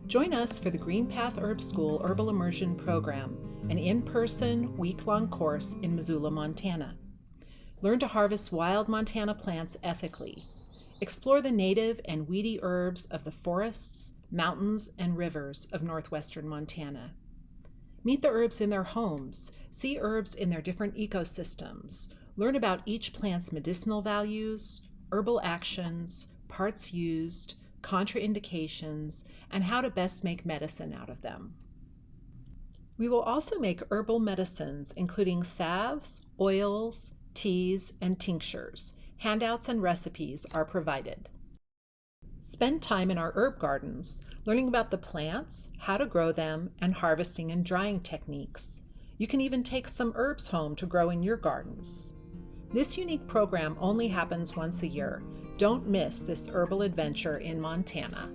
Join us for the Green Path Herb School Herbal Immersion program, an in-person, week-long course in Missoula, Montana. Learn to harvest wild Montana plants ethically. Explore the native and weedy herbs of the forests, mountains, and rivers of Northwestern Montana. Meet the herbs in their homes, see herbs in their different ecosystems, learn about each plant's medicinal values, herbal actions, parts used, contraindications, and how to best make medicine out of them. We will also make herbal medicines, including salves, oils, teas, and tinctures. Handouts and recipes are provided. Spend time in our herb gardens, learning about the plants, how to grow them, and harvesting and drying techniques. You can even take some herbs home to grow in your gardens. This unique program only happens once a year. Don't miss this herbal adventure in Montana.